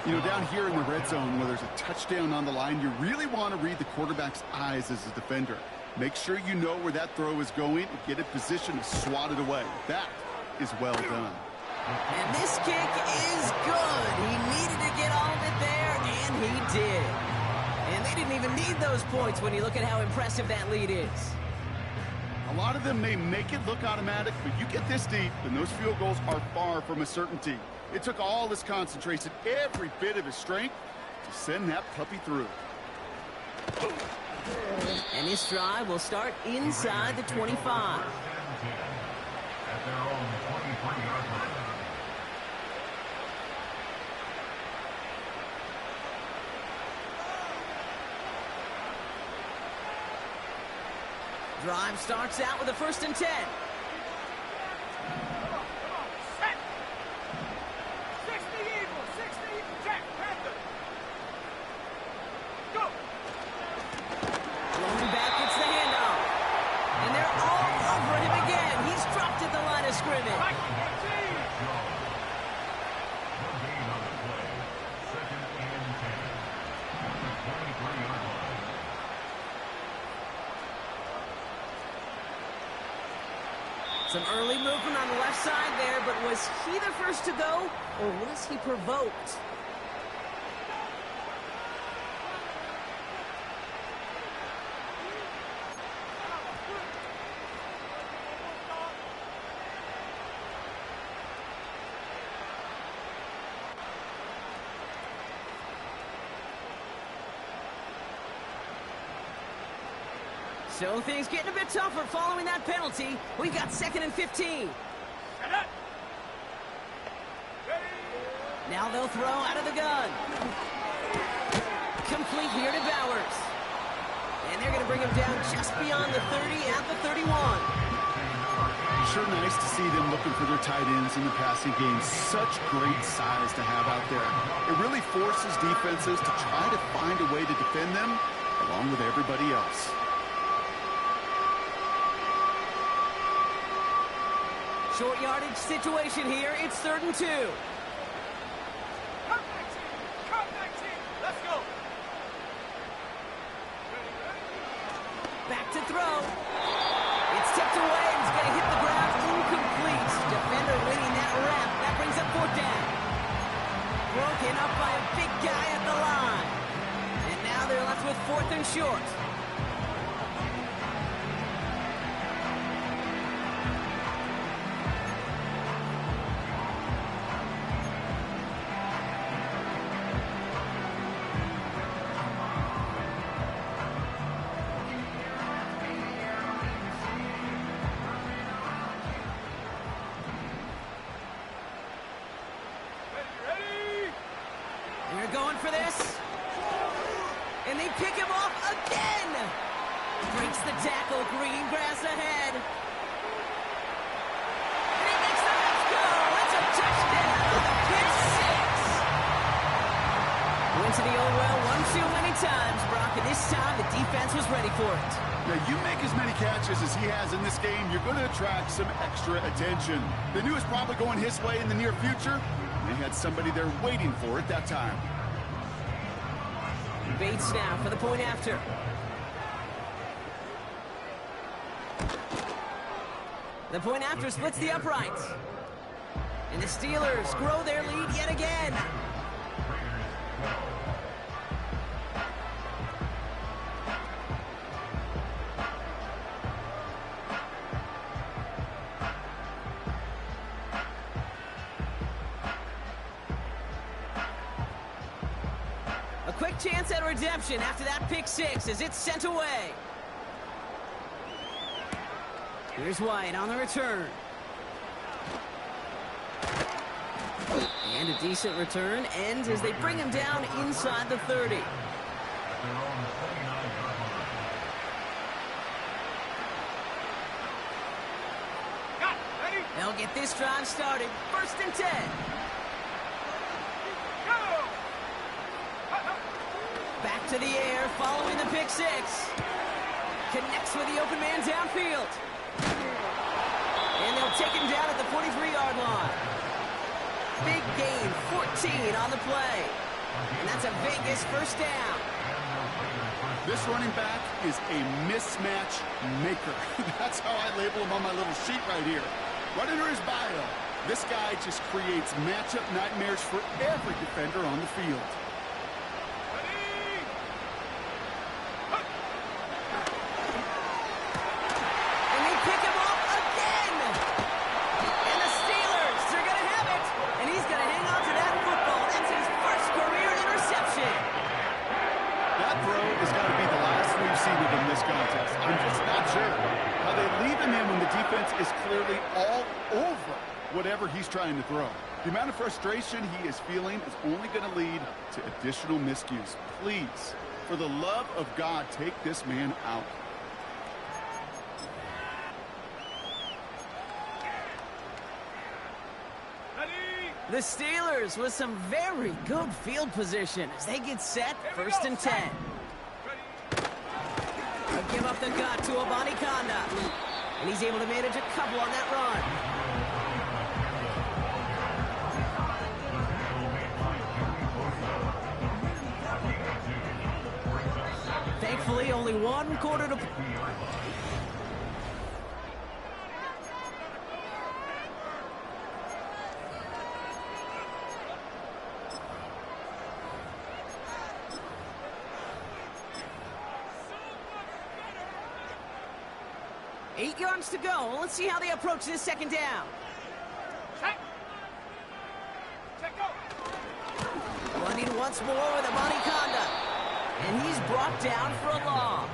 Speaker 3: You know, down here in the red zone where there's a touchdown on the line, you really want to read the quarterback's eyes as a defender. Make sure you know where that throw is going and get in position to swat it away. That is well done.
Speaker 1: And this kick is good. He needed to get all of it there, and he did. And they didn't even need those points when you look at how impressive that lead is.
Speaker 3: A lot of them may make it look automatic, but you get this deep, and those field goals are far from a certainty. It took all his concentration, every bit of his strength, to send that puppy through.
Speaker 1: And this drive will start inside the 25.
Speaker 4: At their own 23-yard line.
Speaker 1: Drive starts out with a 1st and 10.
Speaker 2: Come on, set! 60 Eagles, 60 Eagles, check, Panther! Go!
Speaker 1: Rolling back, it's the handoff. And they're all over him again. He's dropped at the line of scrimmage. Some early movement on the left side there, but was he the first to go, or was he provoked? So things getting a bit tougher following that penalty. We've got 2nd and 15. Now they'll throw out of the gun. Complete here to Bowers. And they're going to bring him down just beyond the 30 at the 31.
Speaker 3: Sure nice to see them looking for their tight ends in the passing game. Such great size to have out there. It really forces defenses to try to find a way to defend them along with everybody else.
Speaker 1: Short yardage situation here. It's 3rd and 2.
Speaker 2: Come back, team. Let's go.
Speaker 1: Back to throw. It's tipped away, and it's going to hit the ground incomplete. Defender winning that rep. That brings up 4th down. Broken up by a big guy at the line. And now they're left with 4th and short. Going for this. And they pick him off again. Breaks the tackle. Green grass ahead. And he makes the Mets go. It's a touchdown on the pick six. Went to the old well one too many times, Brock, and this time the defense was ready for it.
Speaker 3: Now, you make as many catches as he has in this game, you're going to attract some extra attention. They knew it was probably going his way in the near future. They had somebody there waiting for it that time.
Speaker 1: Bates now for the point after. The point after splits the uprights. And the Steelers grow their lead yet again. A quick chance at redemption after that pick six as it's sent away. Here's White on the return. And a decent return ends as they bring him down inside the 30. They'll get this drive started. 1st and 10. Back to the air following the pick six. Connects with the open man downfield. And they'll take him down at the 43-yard line. Big gain, 14 on the play. And that's a Vegas 1st down.
Speaker 3: This running back is a mismatch maker. That's how I label him on my little sheet right here. Right under his bio, this guy just creates matchup nightmares for every defender on the field. Is clearly all over whatever he's trying to throw. The amount of frustration he is feeling is only going to lead to additional miscues. Please, for the love of God, take this man out.
Speaker 1: The Steelers with some very good field position as they get set. 1st and 10. They'll give up the gut to Abanikanda. And he's able to manage a couple on that run. Thankfully, only one quarter to... 8 yards to go. Let's see how they approach this second down.
Speaker 2: Check. Check go.
Speaker 1: Running once more with Amani Conda. And he's brought down for a loss.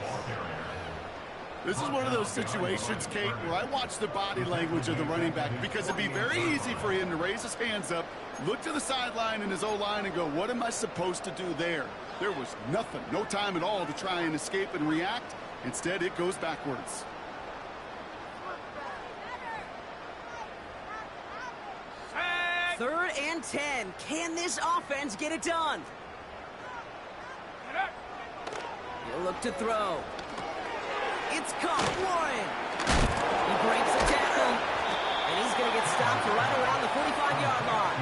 Speaker 3: This is one of those situations, Kate, where I watch the body language of the running back because it'd be very easy for him to raise his hands up, look to the sideline in his O-line and go, what am I supposed to do there? There was nothing, no time at all to try and escape and react. Instead, it goes backwards.
Speaker 2: Check.
Speaker 1: 3rd and 10. Can this offense get it done? He'll look to throw. It's caught. Warren. He breaks the tackle. And he's going to get stopped right around the 45-yard line.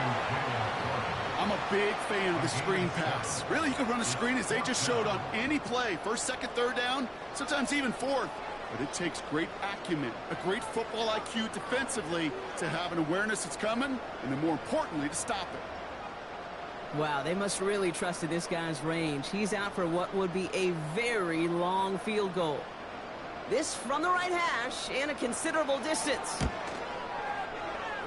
Speaker 3: I'm a big fan of the screen pass. Really, you can run a screen as they just showed on any play. 1st, 2nd, 3rd down, sometimes even 4th. But it takes great acumen, a great football IQ defensively to have an awareness it's coming, and then more importantly, to stop it.
Speaker 1: Wow, they must really trusted this guy's range. He's out for what would be a very long field goal. This from the right hash and a considerable distance.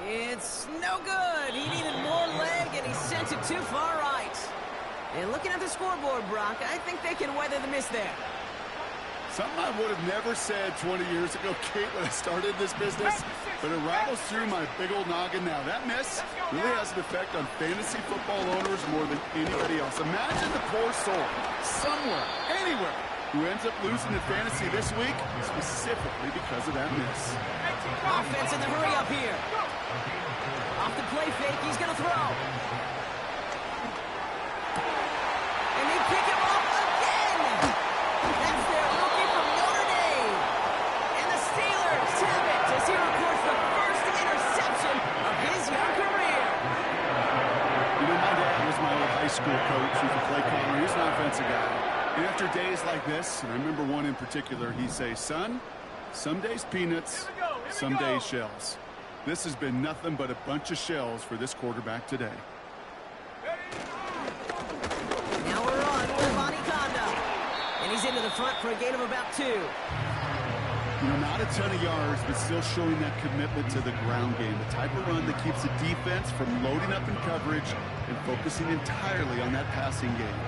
Speaker 1: It's no good. He needed more leg, and he sent it too far right. And looking at the scoreboard, Brock, I think they can weather the miss there.
Speaker 3: Something I would have never said 20 years ago, Kate, when I started this business, but it rattles through my big old noggin now. That miss really has an effect on fantasy football owners more than anybody else. Imagine the poor soul, somewhere, anywhere, who ends up losing in fantasy this week, specifically because of that miss.
Speaker 1: Offense in the hurry up here. Off the play fake, he's going to throw. And they pick him up again. That's their rookie from Notre Dame. And the Steelers have it as he records the first interception of his young career.
Speaker 3: You know, my dad was my old high school coach who could play corner. He was an offensive guy. And after days like this, and I remember one in particular, he'd say, son, some days peanuts, some days shells. This has been nothing but a bunch of shells for this quarterback today.
Speaker 1: Now we're on with Amani Conda. And he's into the front for a gain of about 2.
Speaker 3: You know, not a ton of yards, but still showing that commitment to the ground game. The type of run that keeps the defense from loading up in coverage and focusing entirely on that passing game.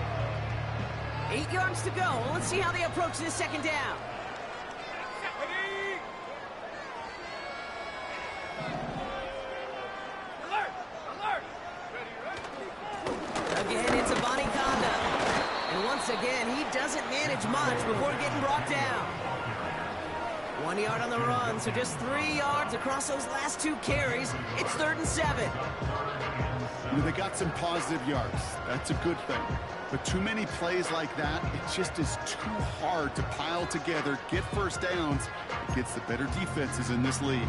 Speaker 1: 8 yards to go. Let's see how they approach this second down. Again, it's Amani Conda. And once again, he doesn't manage much before getting brought down. 1 yard on the run, so just 3 yards across those last 2 carries. It's 3rd and 7.
Speaker 3: You know, they got some positive yards. That's a good thing. But too many plays like that, it just is too hard to pile together, get first downs against the better defenses in this league.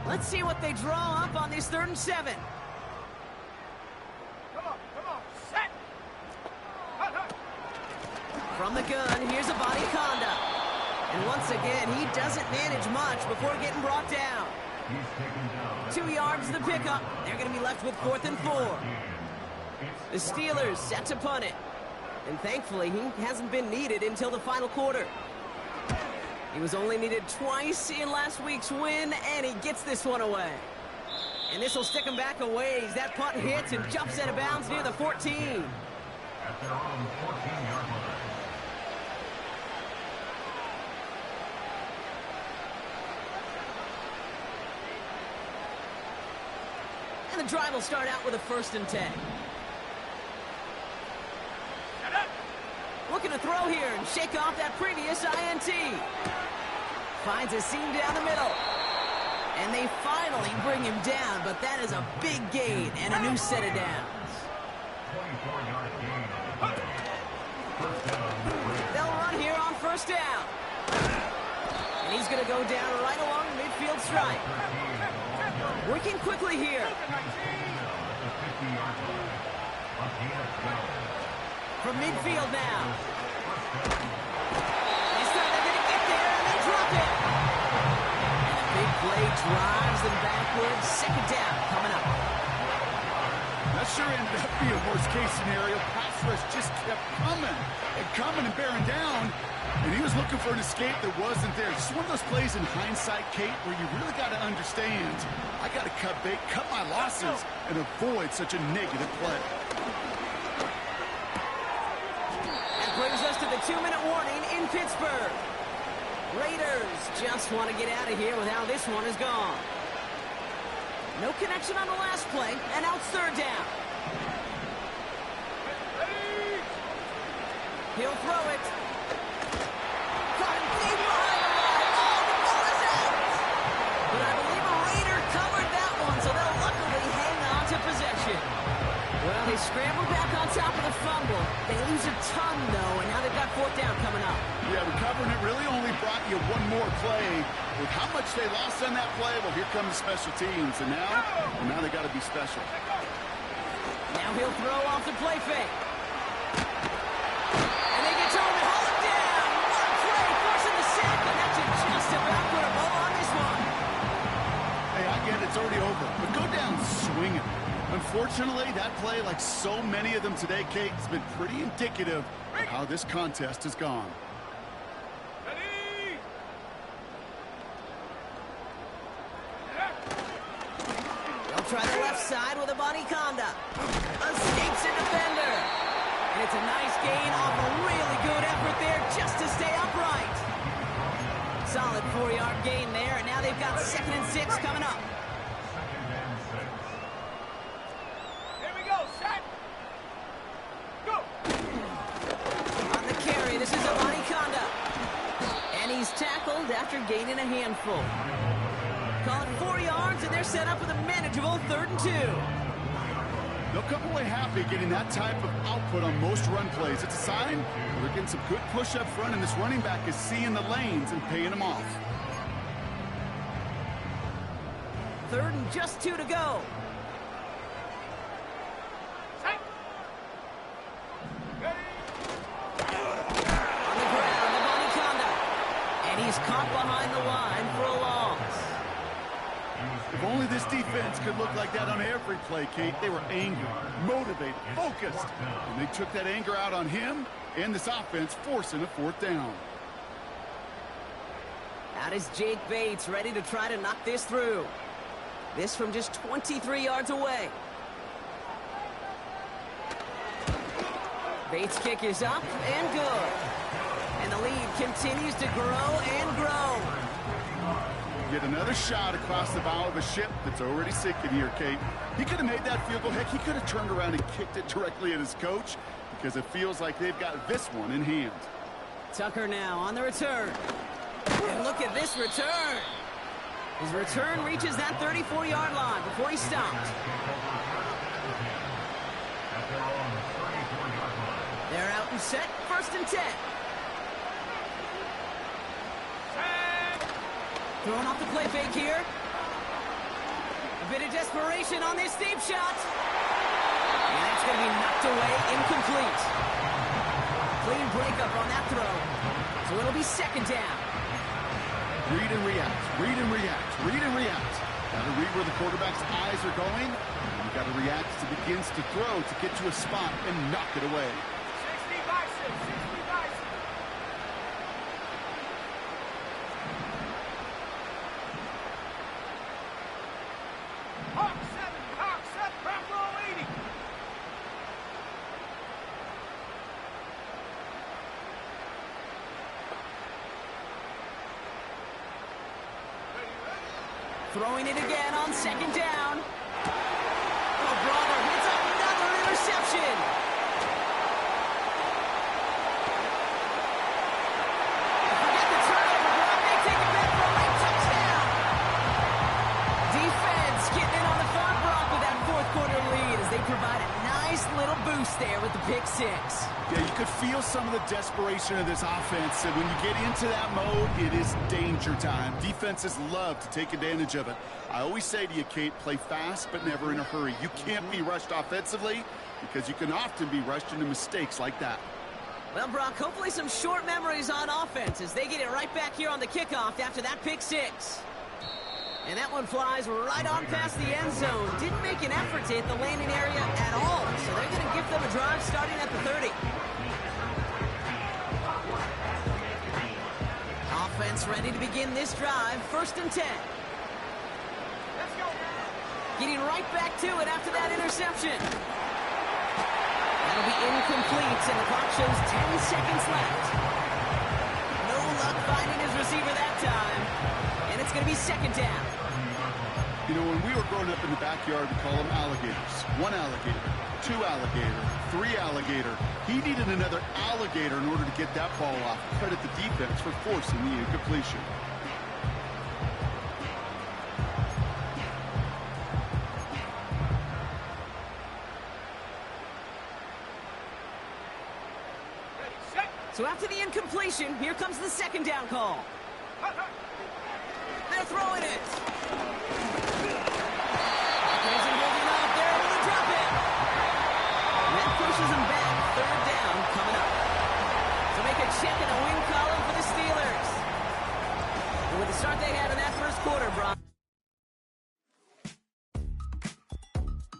Speaker 1: Let's see what they draw up on this 3rd and 7.
Speaker 2: Come on, set. Hut, hut.
Speaker 1: From the gun, here's Amani Conda. And once again, he doesn't manage much before getting brought down. 2 yards to the pickup. They're going to be left with 4th and 4. The Steelers set to punt it. And thankfully, he hasn't been needed until the final quarter. He was only needed twice in last week's win, and he gets this one away. And this will stick him back a ways. That punt hits and jumps out of bounds near the 14.
Speaker 4: At their own 14-yard line.
Speaker 1: And the drive will start out with a 1st and 10. Looking to throw here and shake off that previous INT. Finds a seam down the middle. And they finally bring him down, but that is a big gain and a new set of downs.
Speaker 4: 24-yard gain on the play. First down.
Speaker 1: They'll run here on 1st down. And he's going to go down right along the midfield stripe. Working quickly here. From midfield now. They they're going to get there, and they drop it. And a big play drives them backwards. 2nd down coming up.
Speaker 3: That sure ended up being a worst-case scenario. Pass rush just kept coming and bearing down. And he was looking for an escape that wasn't there. Just one of those plays in hindsight, Kate, where you really got to understand, I got to cut bait, cut my losses, and avoid such a negative play.
Speaker 1: That brings us to the 2-minute warning in Pittsburgh. Raiders just want to get out of here with how this one is gone. No connection on the last play, and now it's 3rd down. He'll throw it. Caught him deep behind the line. Oh, the ball is out! But I believe a Raider covered that one, so they'll luckily hang on to possession. Well, they scrambled back on top of the fumble. They lose a ton, though, and now they've got 4th down coming up.
Speaker 3: Yeah, recovering it really only brought you one more play. With how much they lost on that play, well, here come the special teams. And now they got to be special.
Speaker 1: Now he'll throw off the play fake. And they get to him and haul him down. What a play, forcing the sack, and that should just about put a bow on this one.
Speaker 3: Hey, I get it, it's already over, but go down swinging. Unfortunately, that play, like so many of them today, Kate, has been pretty indicative of how this contest has gone.
Speaker 1: Try the left side with a Bonnie Conda. Escapes a defender. And it's a nice gain off a really good effort there just to stay upright. Solid 4-yard gain there, and now they've got 2nd and 6 coming up.
Speaker 2: Here we go, set. Go.
Speaker 1: On the carry, this is a Bonnie Conda. And he's tackled after gaining a handful. Call it 4 yards, and they're set up with a manageable 3rd and 2.
Speaker 3: They'll come away happy getting that type of output on most run plays. It's a sign they're getting some good push up front, and this running back is seeing the lanes and paying them off.
Speaker 1: 3rd and just 2 to go.
Speaker 2: Set.
Speaker 1: On the ground, the Bonnie Conda. And he's caught behind the line for a loss.
Speaker 3: If only this defense could look like that on every play, Kate. They were angry, motivated, focused. And they took that anger out on him and this offense, forcing a 4th down.
Speaker 1: Out is Jake Bates, ready to try to knock this through. This from just 23 yards away. Bates' kick is up and good. And the lead continues to grow and grow.
Speaker 3: Get another shot across the bow of a ship that's already sinking here, Kate. He could have made that field goal. Heck, he could have turned around and kicked it directly at his coach because it feels like they've got this one in hand.
Speaker 1: Tucker now on the return. And look at this return. His return reaches that 34-yard line before he stopped. They're out and set, 1st and 10. Throwing off the play fake here. A bit of desperation on this deep shot. And that's going to be knocked away, incomplete. Clean breakup on that throw. So it'll be 2nd down.
Speaker 3: Read and react, read and react, read and react. Got to read where the quarterback's eyes are going. And you got to react as he begins to throw to get to a spot and knock it away.
Speaker 2: 60 bison, 60 bison. Hawk 7, front row 80.
Speaker 1: Throwing it again on 2nd down. Oh, brother, it's another interception. Forget the turnover, but they take it back for a late touchdown. Defense getting in on the farm block with that 4th quarter lead as they provide a nice little boost there with the pick 6.
Speaker 3: Yeah, you could feel some of the desperation of this offense, and when you get into that mode, it is danger time. Defenses love to take advantage of it. I always say to you, Kate, play fast but never in a hurry. You can't be rushed offensively because you can often be rushed into mistakes like that.
Speaker 1: Well, Brock, hopefully some short memories on offense as they get it right back here on the kickoff after that pick 6. And that one flies right on past the end zone. Didn't make an effort to hit the landing area at all. So they're going to give them a drive starting at the 30. Offense ready to begin this drive. 1st and 10.
Speaker 2: Let's go.
Speaker 1: Getting right back to it after that interception. That'll be incomplete, and the clock shows 10 seconds left. No luck finding his receiver that time. And it's going to be 2nd down.
Speaker 3: You know, when we were growing up in the backyard, we call them alligators. 1 alligator, 2 alligator, 3 alligator. He needed another alligator in order to get that ball off. Credit the defense for forcing the incompletion.
Speaker 2: Ready, set.
Speaker 1: So after the incompletion, here comes the 2nd down call.
Speaker 2: Hut, hut.
Speaker 1: They're throwing it. Isn't holding up. They're able to drop it. And that pushes them back. 3rd down coming up. So make a check in the win column for the Steelers. And with the start they had in that